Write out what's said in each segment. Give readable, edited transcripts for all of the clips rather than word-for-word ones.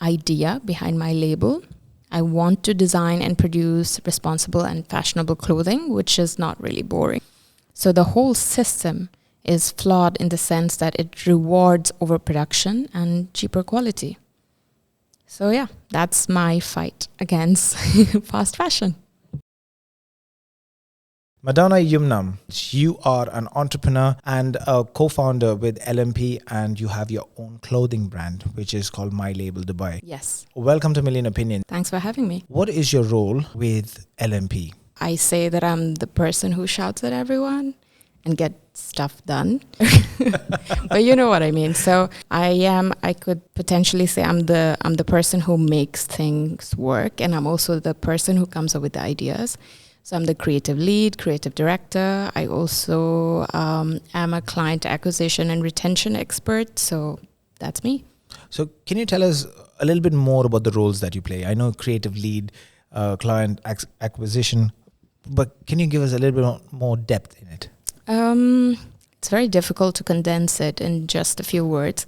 idea behind my label. I want to design and produce responsible and fashionable clothing, which is not really boring. So the whole system is flawed in the sense that it rewards overproduction and cheaper quality. So yeah, that's my fight against fast fashion. Madonna Yumnam, you are an entrepreneur and a co-founder with LMP, and you have your own clothing brand, which is called My Label Dubai. Yes. Welcome to Million Opinion. Thanks for having me. What is your role with LMP? I say that I'm the person who shouts at everyone and get stuff done. But you know what I mean. So I could potentially say I'm the person who makes things work, and I'm also the person who comes up with the ideas. So I'm the creative lead, creative director. I also am a client acquisition and retention expert. So that's me. So can you tell us a little bit more about the roles that you play? I know creative lead, client acquisition, but can you give us a little bit more depth in it? It's very difficult to condense it in just a few words.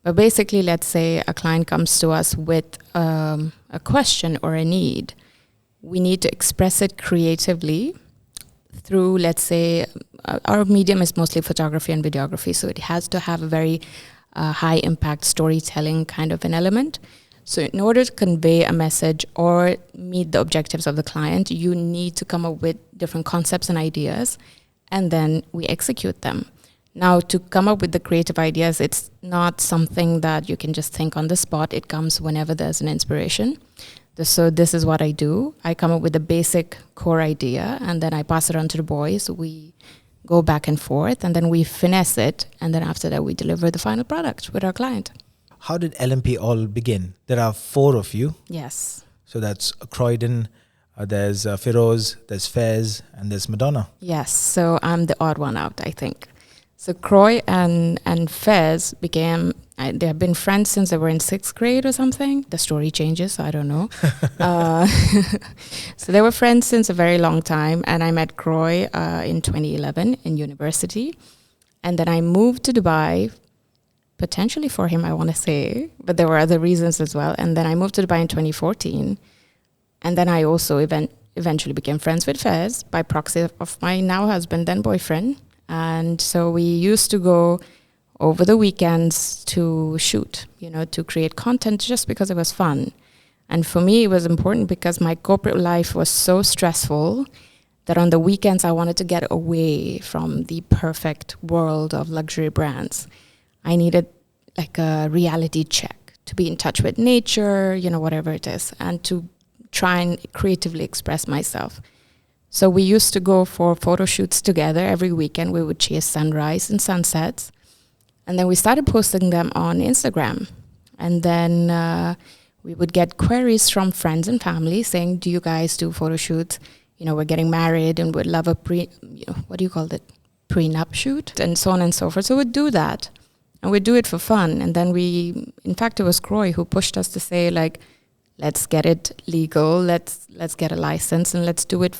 But basically, let's say a client comes to us with a question or a need. We need to express it creatively through, let's say, our medium is mostly photography and videography. So it has to have a very high impact storytelling kind of an element. So in order to convey a message or meet the objectives of the client, you need to come up with different concepts and ideas, and then we execute them. Now, to come up with the creative ideas, it's not something that you can just think on the spot. It comes whenever there's an inspiration. So this is what I do. I come up with a basic core idea, and then I pass it on to the boys. We go back and forth, and then we finesse it. And then after that, we deliver the final product with our client. How did LMP all begin? There are 4 of you. Yes. So that's Croydon, there's Feroz, there's Fez, and there's Madonna. Yes. So I'm the odd one out, I think. So Croy and Fez became, they have been friends since they were in 6th grade or something. The story changes, so I don't know. So they were friends since a very long time. And I met Croy in 2011 in university. And then I moved to Dubai, potentially for him, I want to say. But there were other reasons as well. And then I moved to Dubai in 2014. And then I also eventually became friends with Fez by proxy of my now husband, then boyfriend. And so we used to go over the weekends to shoot, to create content just because it was fun. And for me, it was important because my corporate life was so stressful that on the weekends, I wanted to get away from the perfect world of luxury brands. I needed like a reality check to be in touch with nature, whatever it is, and to try and creatively express myself. So we used to go for photo shoots together every weekend. We would chase sunrise and sunsets. And then we started posting them on Instagram. And then we would get queries from friends and family saying, do you guys do photo shoots? We're getting married and would love a prenup shoot, and so on and so forth. So we'd do that. And we'd do it for fun. And then in fact, it was Croy who pushed us to say, like, let's get it legal, let's get a license, and let's do it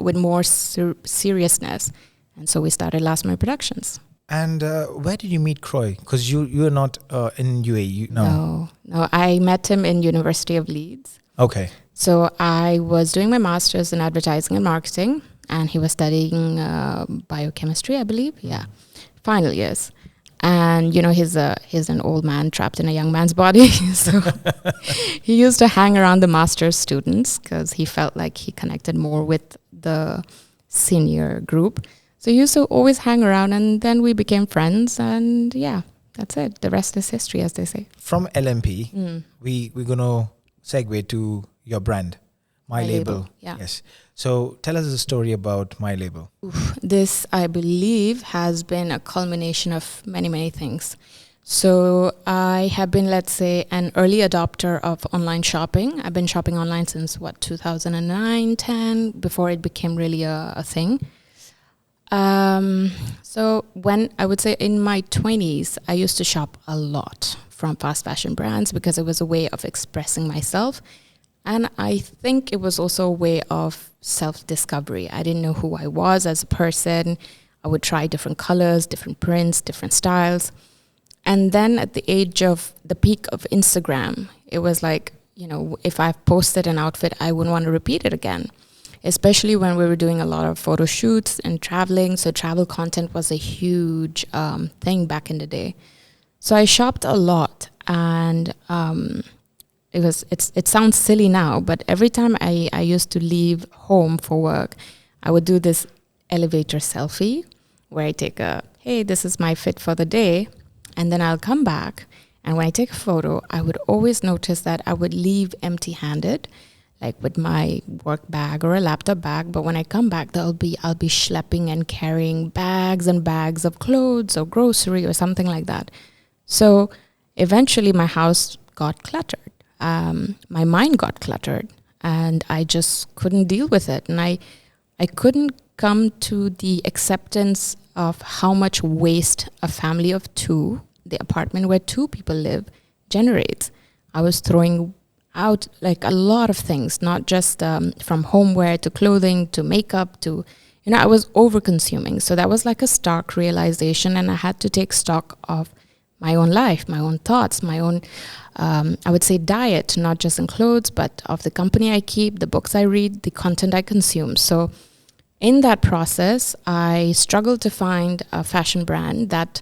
with more seriousness. And so we started Last Minute Productions. And where did you meet Croy? Because you're not in UAE. No, I met him in University of Leeds. Okay. So I was doing my master's in advertising and marketing, and he was studying biochemistry, I believe. Yeah, final years. And, he's an old man trapped in a young man's body. So he used to hang around the master's students because he felt like he connected more with the senior group. So he used to always hang around, and then we became friends. And yeah, that's it. The rest is history, as they say. From LMP, we're going to segue to your brand, My Label. Yeah. Yes. So tell us a story about My Label. This, I believe, has been a culmination of many, many things. So I have been, let's say, an early adopter of online shopping. I've been shopping online since, 2009, 10, before it became really a thing. So when I would say in my 20s, I used to shop a lot from fast fashion brands because it was a way of expressing myself. And I think it was also a way of self-discovery. I didn't know who I was as a person. I would try different colors, different prints, different styles. And then at the age of the peak of Instagram, it was like, if I've posted an outfit, I wouldn't want to repeat it again, especially when we were doing a lot of photo shoots and traveling. So travel content was a huge thing back in the day. So I shopped a lot, and it sounds silly now, but every time I used to leave home for work, I would do this elevator selfie where I take hey, this is my fit for the day. And then I'll come back. And when I take a photo, I would always notice that I would leave empty-handed, like with my work bag or a laptop bag. But when I come back, I'll be schlepping and carrying bags and bags of clothes or grocery or something like that. So eventually my house got cluttered. My mind got cluttered, and I just couldn't deal with it. And I couldn't come to the acceptance of how much waste a family of two, the apartment where two people live, generates. I was throwing out like a lot of things, not just from homeware to clothing to makeup to, I was over consuming. So that was like a stark realization, and I had to take stock of my own life, my own thoughts, my own, I would say, diet, not just in clothes, but of the company I keep, the books I read, the content I consume. So in that process, I struggled to find a fashion brand that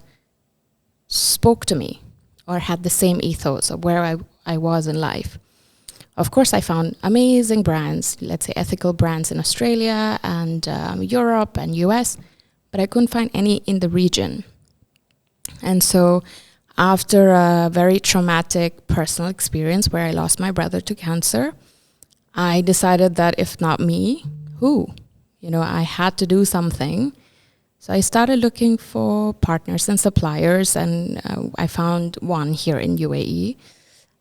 spoke to me or had the same ethos of where I was in life. Of course, I found amazing brands, let's say ethical brands in Australia and Europe and US, but I couldn't find any in the region. And so after a very traumatic personal experience where I lost my brother to cancer, I decided that if not me, who? I had to do something. So I started looking for partners and suppliers, and I found one here in UAE.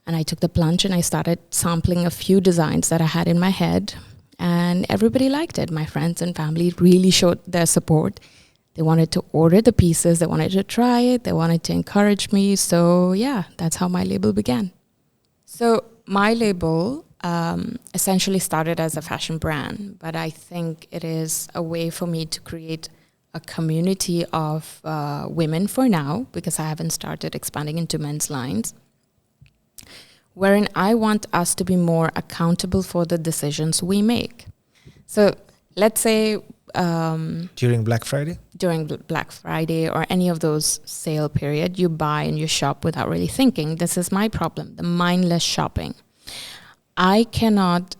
And I took the plunge and I started sampling a few designs that I had in my head. And everybody liked it. My friends and family really showed their support. They wanted to order the pieces. They wanted to try it. They wanted to encourage me. So yeah, that's how my label began. So my label essentially started as a fashion brand, but I think it is a way for me to create a community of women for now, because I haven't started expanding into men's lines, wherein I want us to be more accountable for the decisions we make. So let's say during Black Friday? During Black Friday or any of those sale period, you buy and you shop without really thinking. This is my problem, the mindless shopping. I cannot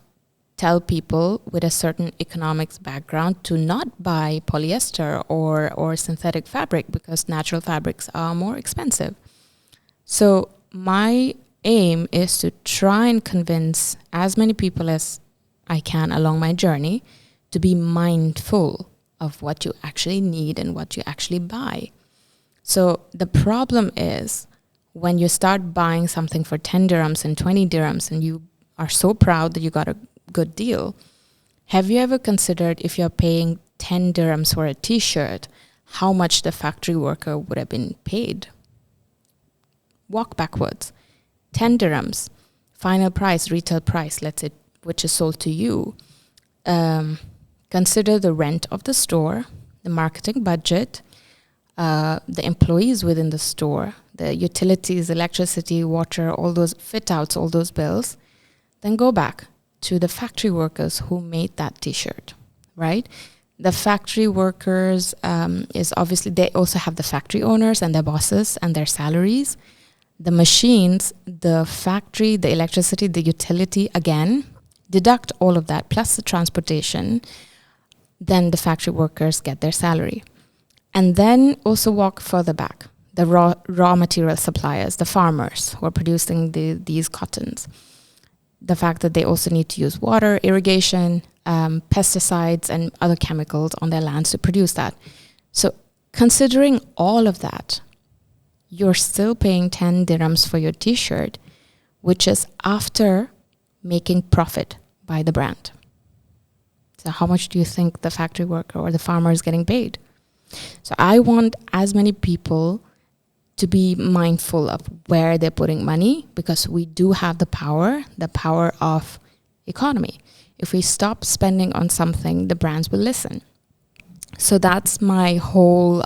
tell people with a certain economics background to not buy polyester or synthetic fabric, because natural fabrics are more expensive. So my aim is to try and convince as many people as I can along my journey to be mindful of what you actually need and what you actually buy. So the problem is when you start buying something for 10 dirhams and 20 dirhams and you are so proud that you got a good deal. Have you ever considered, if you're paying 10 dirhams for a t-shirt, how much the factory worker would have been paid? Walk backwards. 10 dirhams, final price, retail price, let's say, which is sold to you. Consider the rent of the store, the marketing budget, the employees within the store, the utilities, electricity, water, all those fit outs, all those bills. Then go back to the factory workers who made that t-shirt, right? The factory workers is obviously, they also have the factory owners and their bosses and their salaries. The machines, the factory, the electricity, the utility, again, deduct all of that plus the transportation. Then the factory workers get their salary. And then also walk further back, the raw material suppliers, the farmers who are producing these cottons. The fact that they also need to use water, irrigation, pesticides, and other chemicals on their lands to produce that. So considering all of that, you're still paying 10 dirhams for your t-shirt, which is after making profit by the brand. So how much do you think the factory worker or the farmer is getting paid? So I want as many people to be mindful of where they're putting money, because we do have the power of economy. If we stop spending on something, the brands will listen. So that's my whole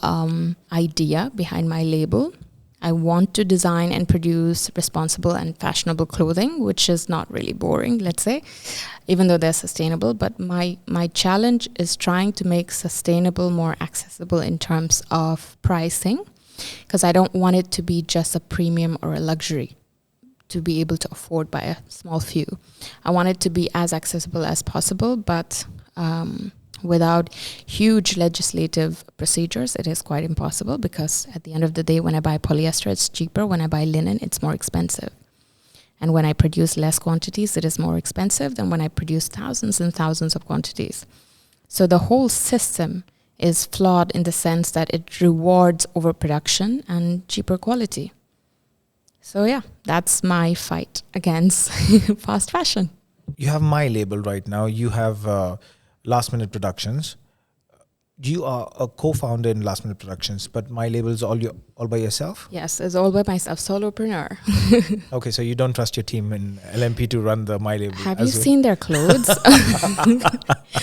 idea behind my label. I want to design and produce responsible and fashionable clothing, which is not really boring, let's say, even though they're sustainable. But my challenge is trying to make sustainable more accessible in terms of pricing, because I don't want it to be just a premium or a luxury to be able to afford by a small few. I want it to be as accessible as possible, but without huge legislative procedures, it is quite impossible, because at the end of the day, when I buy polyester, it's cheaper. When I buy linen, it's more expensive. And when I produce less quantities, it is more expensive than when I produce thousands and thousands of quantities. So the whole system is flawed in the sense that it rewards overproduction and cheaper quality. So yeah, that's my fight against fast fashion. You have my label right now. You have Last Minute Productions. You are a co-founder in Last Minute Productions, but my label is all by yourself? Yes, it's all by myself, solopreneur. Okay, so you don't trust your team in LMP to run the my label. Have you seen their clothes?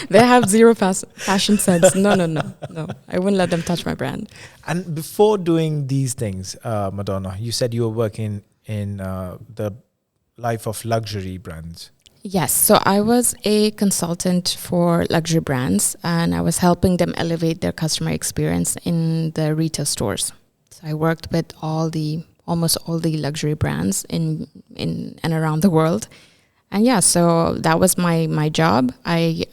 They have zero fashion sense. No. I wouldn't let them touch my brand. And before doing these things, Madonna, you said you were working in the life of luxury brands. Yes, so I was a consultant for luxury brands, and I was helping them elevate their customer experience in the retail stores. So I worked with almost all the luxury brands in and around the world. And yeah, so that was my job. I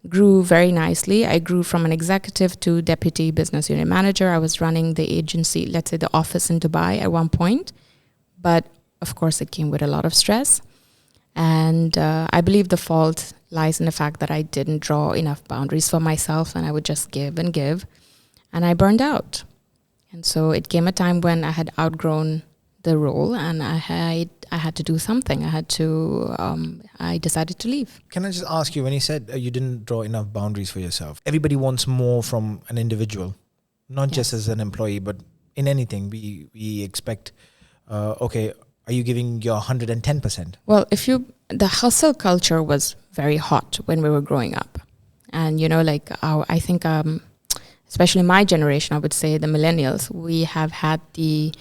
grew very nicely. I grew from an executive to deputy business unit manager. I was running the agency, let's say the office in Dubai at one point. But of course, it came with a lot of stress. And I believe the fault lies in the fact that I didn't draw enough boundaries for myself, and I would just give and give. And I burned out. And so it came a time when I had outgrown the role, and I had to do something. I decided to leave. Can I just ask you, when you said you didn't draw enough boundaries for yourself, everybody wants more from an individual, not just as an employee, but in anything. We expect, okay, are you giving your 110%? Well, the hustle culture was very hot when we were growing up. And, I think, especially my generation, I would say the millennials, we have had the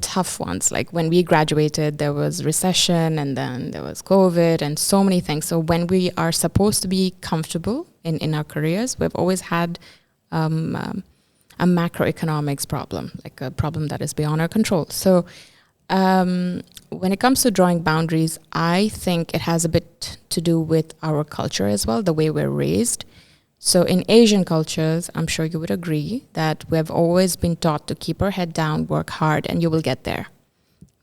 tough ones. Like when we graduated, there was recession, and then there was COVID and so many things. So when we are supposed to be comfortable in our careers, we've always had a macroeconomics problem, like a problem that is beyond our control. So when it comes to drawing boundaries, I think it has a bit to do with our culture as well, the way we're raised. So in Asian cultures, I'm sure you would agree that we have always been taught to keep our head down, work hard, and you will get there.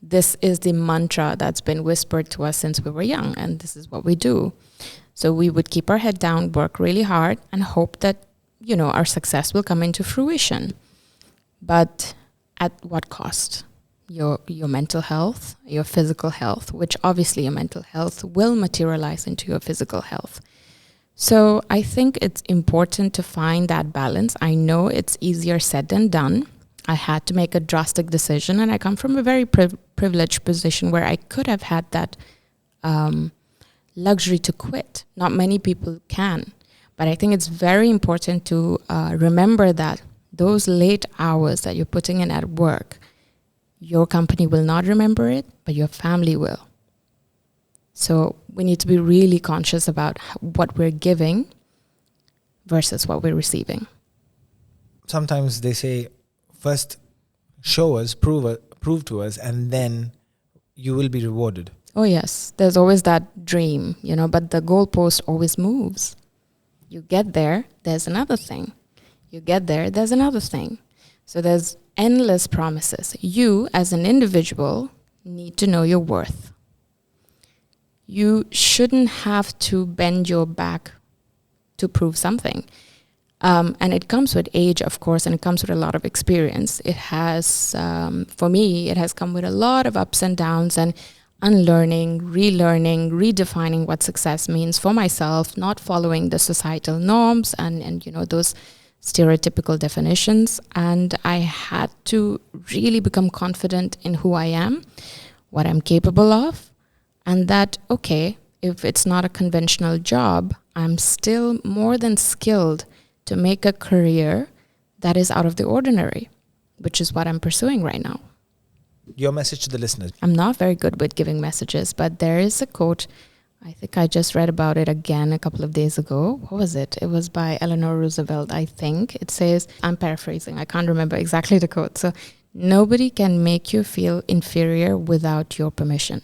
This is the mantra that's been whispered to us since we were young, and this is what we do. So we would keep our head down, work really hard, and hope that our success will come into fruition. But at what cost? Your mental health, your physical health, which obviously your mental health will materialize into your physical health. So I think it's important to find that balance. I know it's easier said than done. I had to make a drastic decision, and I come from a very privileged position where I could have had that luxury to quit. Not many people can. But I think it's very important to remember that those late hours that you're putting in at work, your company will not remember it, but your family will. So we need to be really conscious about what we're giving versus what we're receiving. Sometimes they say, first show us, prove to us, and then you will be rewarded. Oh yes, there's always that dream, but the goalpost always moves. You get there, there's another thing. You get there, there's another thing. So there's endless promises. You, as an individual, need to know your worth. You shouldn't have to bend your back to prove something. And it comes with age, of course, and it comes with a lot of experience. It has, for me, it has come with a lot of ups and downs, and unlearning, relearning, redefining what success means for myself, not following the societal norms and those stereotypical definitions. And I had to really become confident in who I am, what I'm capable of, and that, okay, if it's not a conventional job, I'm still more than skilled to make a career that is out of the ordinary. which is what I'm pursuing right now. Your message to the listeners. I'm not very good with giving messages, but there is a quote. I think I just read about it again a couple of days ago. What was it? It was by Eleanor Roosevelt, I think. It says, I'm paraphrasing, I can't remember exactly the quote. So, nobody can make you feel inferior without your permission.